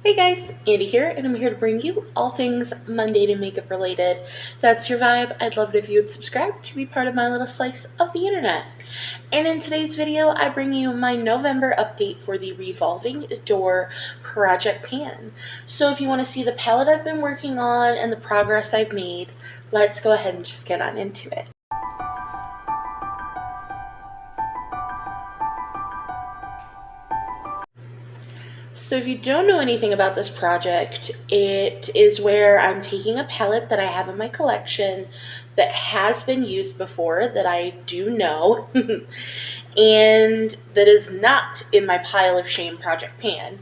Hey guys, Andy here, and I'm here to bring you all things mundane and makeup related. If that's your vibe, I'd love it if you would subscribe to be part of my little slice of the internet. And in today's video, I bring you my November update for the Revolving Door Project Pan. So if you want to see the palette I've been working on and the progress I've made, let's go ahead and just get on into it. So if you don't know anything about this project, it is where I'm taking a palette that I have in my collection that has been used before, that I do know, and that is not in my pile of shame project pan.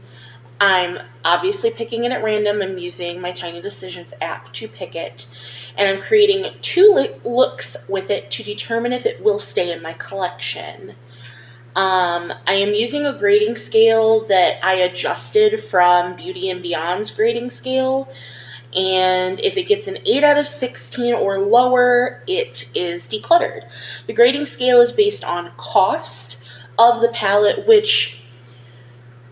I'm obviously picking it at random. I'm using my Tiny Decisions app to pick it, and I'm creating two looks with it to determine if it will stay in my collection. I am using a grading scale that I adjusted from Beauty and Beyond's grading scale, and if it gets an 8 out of 16 or lower, it is decluttered. The grading scale is based on cost of the palette, which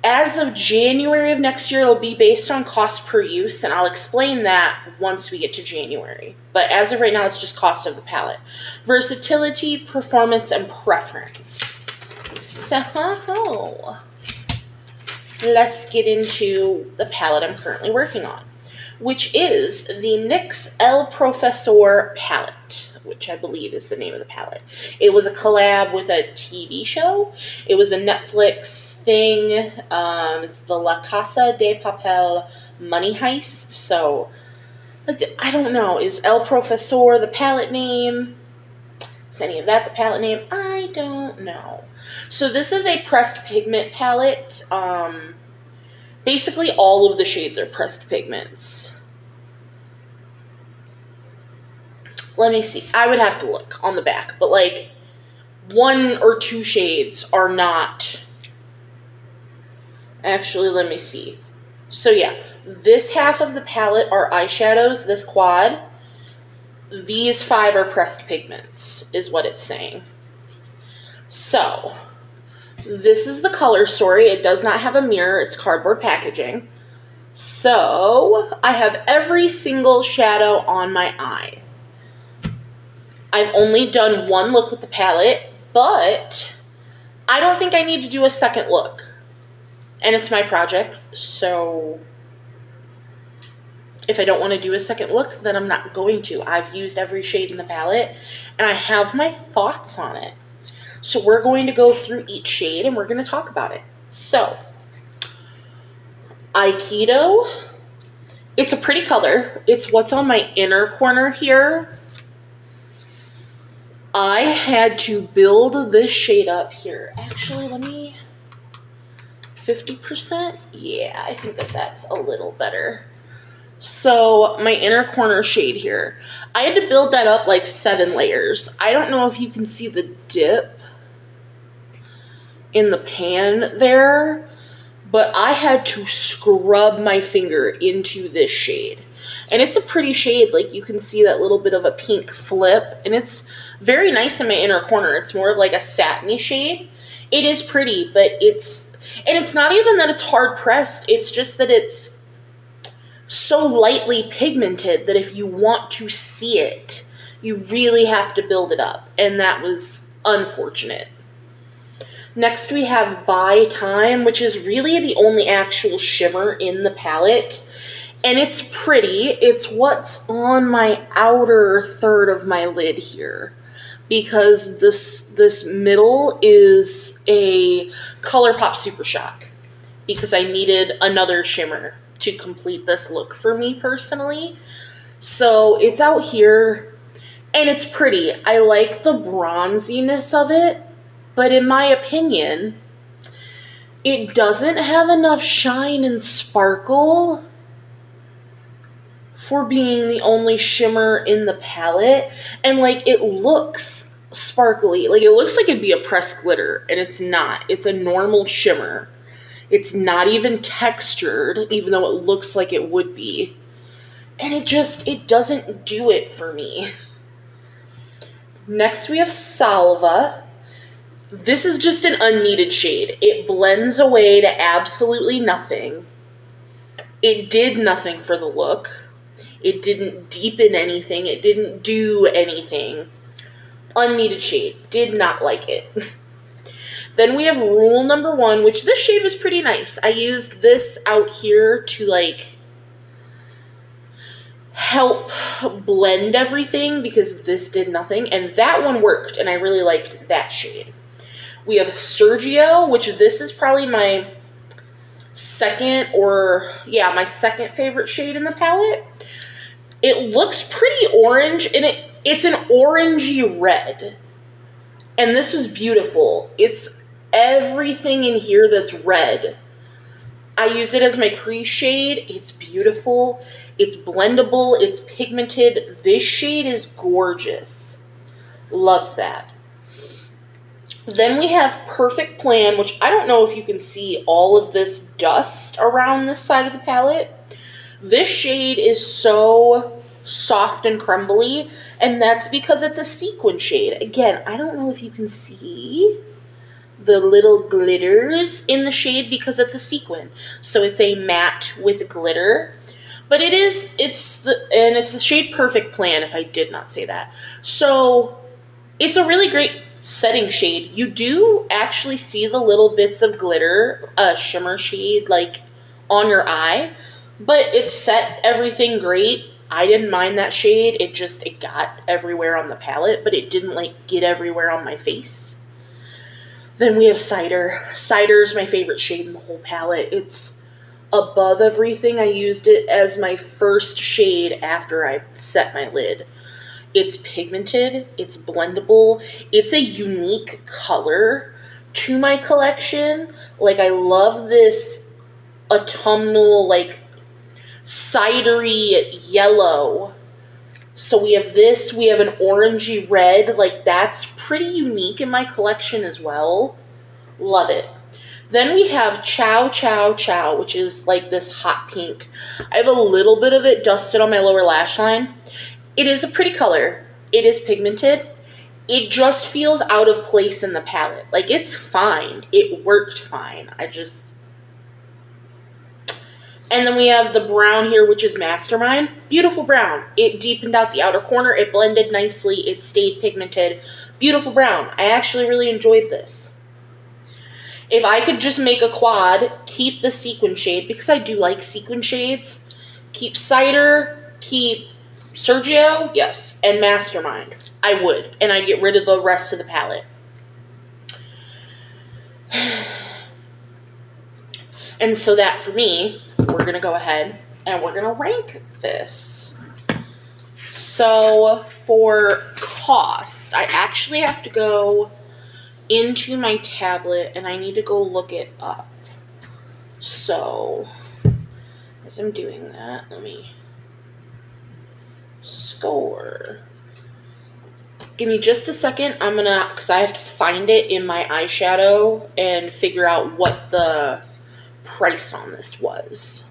as of January of next year, it'll be based on cost per use, and I'll explain that once we get to January. But as of right now, it's just cost of the palette. Versatility, performance, and preference. So, let's get into the palette I'm currently working on, which is the NYX El Profesor palette, which I believe is the name of the palette. It was a collab with a TV show. It was a Netflix thing. It's the La Casa de Papel Money Heist. So, I don't know. Is El Profesor the palette name? Is any of that the palette name? I don't know. So this is a pressed pigment palette. Basically all of the shades are pressed pigments. Let me see. I would have to look on the back, but like 1 or 2 shades are not. Actually, let me see. So yeah, this half of the palette are eyeshadows, this quad. These 5 are pressed pigments, is what it's saying. So, this is the color story. It does not have a mirror. It's cardboard packaging. So, I have every single shadow on my eye. I've only done 1 look with the palette, but I don't think I need to do a second look. And it's my project, so if I don't want to do a second look, then I'm not going to. I've used every shade in the palette, and I have my thoughts on it. So we're going to go through each shade, and we're going to talk about it. So, Aikido, it's a pretty color. It's what's on my inner corner here. I had to build this shade up here. Actually, let me, 50%? Yeah, I think that that's a little better. So my inner corner shade here, I had to build that up like 7 layers. I don't know if you can see the dip in the pan there, but I had to scrub my finger into this shade. And it's a pretty shade, like you can see that little bit of a pink flip, and it's very nice in my inner corner. It's more of like a satiny shade. It is pretty, but it's not even that it's hard pressed, it's just that it's so lightly pigmented that if you want to see it, you really have to build it up, and that was unfortunate. Next we have By Time, which is really the only actual shimmer in the palette, and it's pretty. It's what's on my outer third of my lid here, because this middle is a Colourpop Super Shock, because I needed another shimmer to complete this look for me personally. So it's out here, and it's pretty. I like the bronziness of it, but in my opinion, it doesn't have enough shine and sparkle for being the only shimmer in the palette. And like, it looks sparkly. Like, it looks like it'd be a pressed glitter, and it's not. It's a normal shimmer. It's not even textured, even though it looks like it would be. And it doesn't do it for me. Next we have Salva. This is just an unneeded shade. It blends away to absolutely nothing. It did nothing for the look. It didn't deepen anything. It didn't do anything. Unneeded shade. Did not like it. Then we have rule number 1, which this shade was pretty nice. I used this out here to like help blend everything because this did nothing. And that one worked, and I really liked that shade. We have Sergio, which this is probably my second favorite shade in the palette. It looks pretty orange, and it's an orangey red. And this was beautiful. It's everything in here that's red. I use it as my crease shade. It's beautiful. It's blendable. It's pigmented. This shade is gorgeous. Loved that. Then we have Perfect Plan, which I don't know if you can see all of this dust around this side of the palette. This shade is so soft and crumbly, and that's because it's a sequin shade. Again, I don't know if you can see the little glitters in the shade because it's a sequin. So it's a matte with glitter. But it's the shade Perfect Plan, if I did not say that. So it's a really great setting shade. You do actually see the little bits of glitter, shimmer shade, like on your eye, but it set everything great. I didn't mind that shade. It got everywhere on the palette, but it didn't like get everywhere on my face. Then we have Cider. Cider's my favorite shade in the whole palette. It's above everything. I used it as my first shade after I set my lid. It's pigmented, it's blendable, it's a unique color to my collection. Like, I love this autumnal, like, cidery yellow. So we have this, we have an orangey red, like, that's pretty unique in my collection as well. Love it. Then we have Chow Chow Chow, which is like this hot pink. I have a little bit of it dusted on my lower lash line. It is a pretty color. It is pigmented. It just feels out of place in the palette. Like, it's fine. It worked fine. And then we have the brown here, which is Mastermind. Beautiful brown. It deepened out the outer corner. It blended nicely. It stayed pigmented. Beautiful brown. I actually really enjoyed this. If I could just make a quad, keep the sequin shade, because I do like sequin shades. Keep Cider, keep Sergio, yes, and Mastermind. I would, and I'd get rid of the rest of the palette. And so that, for me, we're going to go ahead and we're going to rank this. So for cost, I actually have to go into my tablet and I need to go look it up. So as I'm doing that, let me score. Give me just a second. because I have to find it in my eyeshadow and figure out what the price on this was.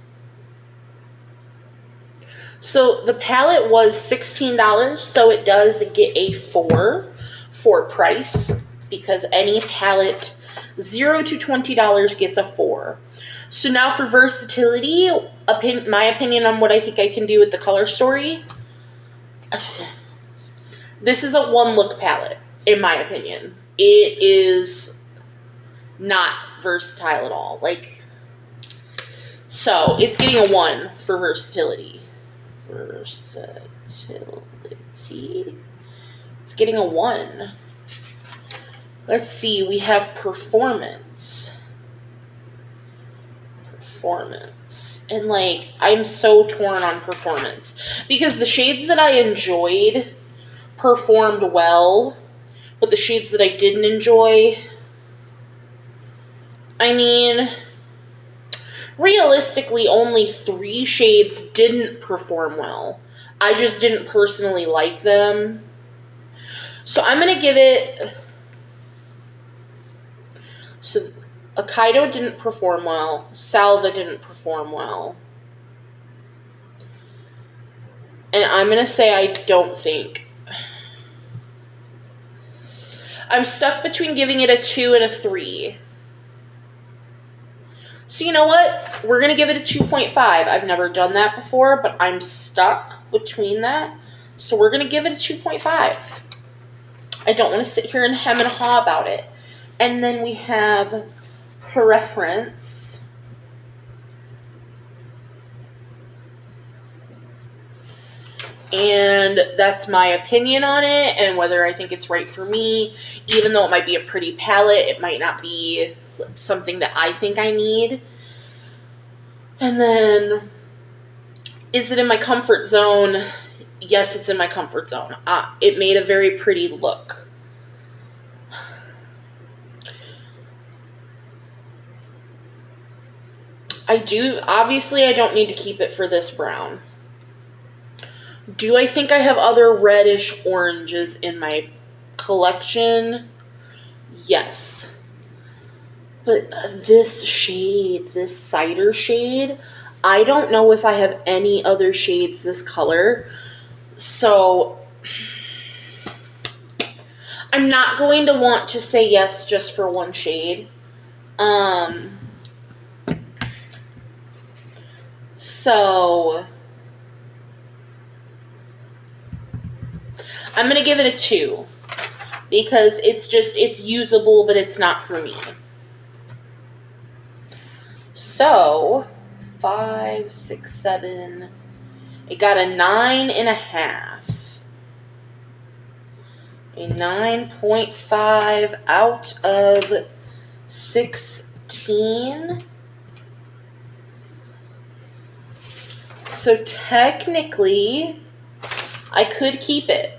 So the palette was $16, so it does get a 4 for price, because any palette $0 to $20 gets a 4. So now for versatility, my opinion on what I think I can do with the color story. This is a one-look palette, in my opinion. It is not versatile at all. Like, so it's getting a 1 for versatility. Versatility. It's getting a 1. Let's see, we have performance. And like, I'm so torn on performance because the shades that I enjoyed performed well, but the shades that I didn't enjoy, I mean, realistically, only 3 shades didn't perform well. I just didn't personally like them. So I'm going to give it... So Hokkaido didn't perform well. Salva didn't perform well. And I'm going to say I don't think. I'm stuck between giving it a 2 and a 3. So you know what? We're going to give it a 2.5. I've never done that before, but I'm stuck between that. So we're going to give it a 2.5. I don't want to sit here and hem and haw about it. And then we have preference. And that's my opinion on it and whether I think it's right for me. Even though it might be a pretty palette, it might not be something that I think I need. And then, is it in my comfort zone? Yes, it's in my comfort zone. It made a very pretty look. Obviously I don't need to keep it for this brown. Do I think I have other reddish oranges in my collection? Yes. But this shade, this cider shade, I don't know if I have any other shades this color. So I'm not going to want to say yes just for one shade. So I'm going to give it a 2 because it's usable, but it's not for me. So 5, 6, 7, it got a 9.5. A 9.5 out of 16. So technically, I could keep it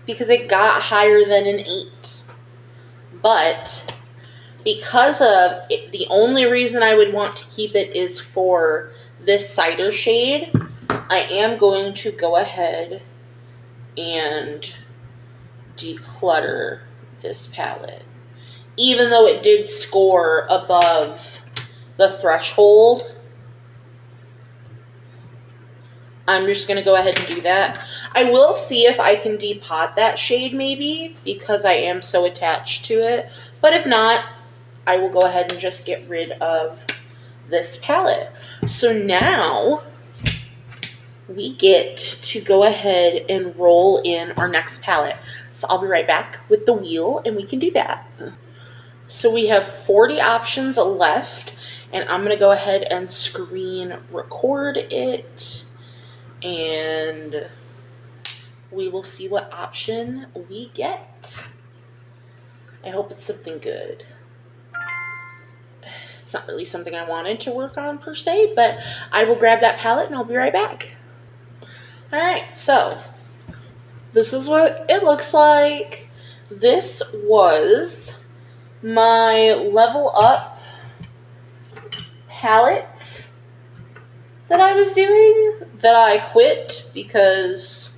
because it got higher than an 8. But because of it, the only reason I would want to keep it is for this cider shade, I am going to go ahead and declutter this palette. Even though it did score above the threshold, I'm just going to go ahead and do that. I will see if I can depot that shade maybe, because I am so attached to it. But if not, I will go ahead and just get rid of this palette. So now we get to go ahead and roll in our next palette. So I'll be right back with the wheel and we can do that. So we have 40 options left, and I'm going to go ahead and screen record it. And we will see what option we get. I hope it's something good. It's not really something I wanted to work on per se, but I will grab that palette and I'll be right back. Alright, so this is what it looks like. This was my Level Up palette that I was doing, that I quit because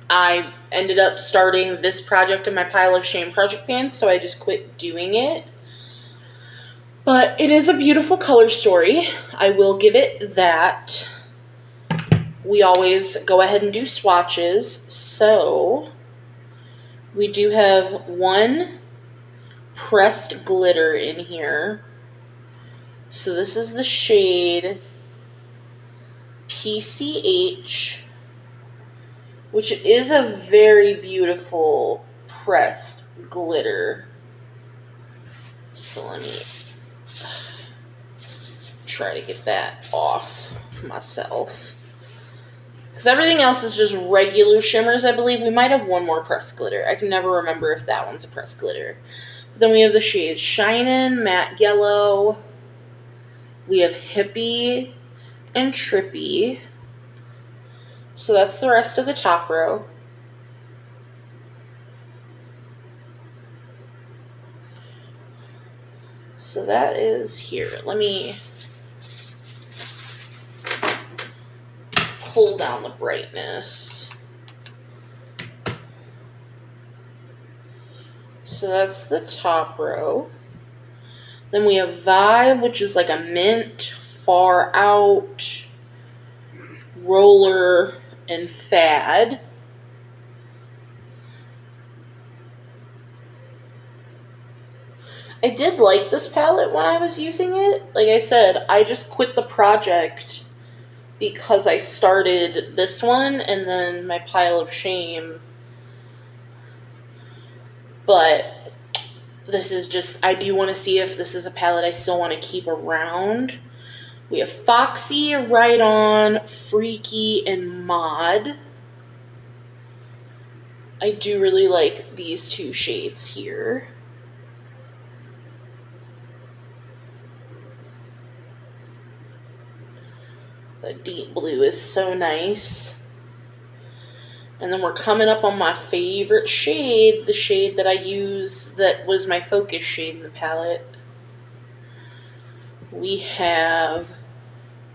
I ended up starting this project in my pile of shame project pans, so I just quit doing it. But it is a beautiful color story. I will give it that. We always go ahead and do swatches, so we do have one pressed glitter in here. So this is the shade PCH, which is a very beautiful pressed glitter. So let me try to get that off myself. Because everything else is just regular shimmers, I believe. We might have one more pressed glitter. I can never remember if that one's a pressed glitter. But then we have the shades Shinin', Matte Yellow. We have Hippie and Trippy. So that's the rest of the top row. So that is here. Let me pull down the brightness. So that's the top row. Then we have Vibe, which is like a mint, Far Out, Roller, and Fad. I did like this palette when I was using it. Like I said, I just quit the project because I started this one and then my pile of shame. But this is just, I do want to see if this is a palette I still want to keep around. We have Foxy, Right On, Freaky, and Mod. I do really like these two shades here. The deep blue is so nice. And then we're coming up on my favorite shade, the shade that I use that was my focus shade in the palette. We have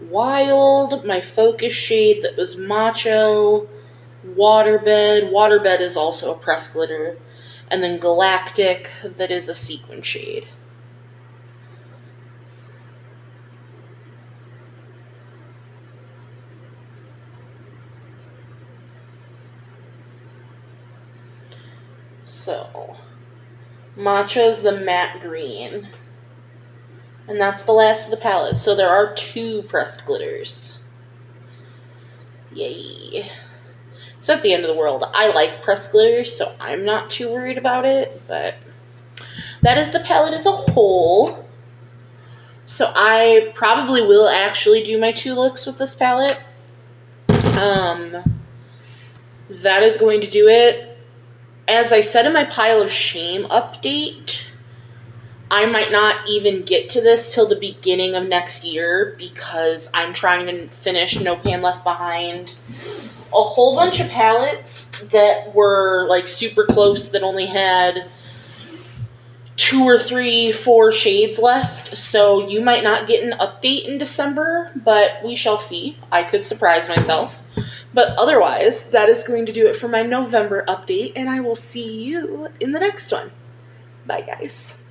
Wild, my focus shade that was Macho, Waterbed. Waterbed is also a pressed glitter. And then Galactic, that is a sequin shade. So, Macho's the matte green. And that's the last of the palette. So there are 2 pressed glitters. Yay. It's not the end of the world. I like pressed glitters, so I'm not too worried about it. But that is the palette as a whole. So I probably will actually do my 2 looks with this palette. That is going to do it. As I said in my pile of shame update, I might not even get to this till the beginning of next year because I'm trying to finish No Pan Left Behind. A whole bunch of palettes that were like super close that only had 2 or 3, 4 shades left. So you might not get an update in December, but we shall see. I could surprise myself. But otherwise, that is going to do it for my November update, and I will see you in the next one. Bye, guys.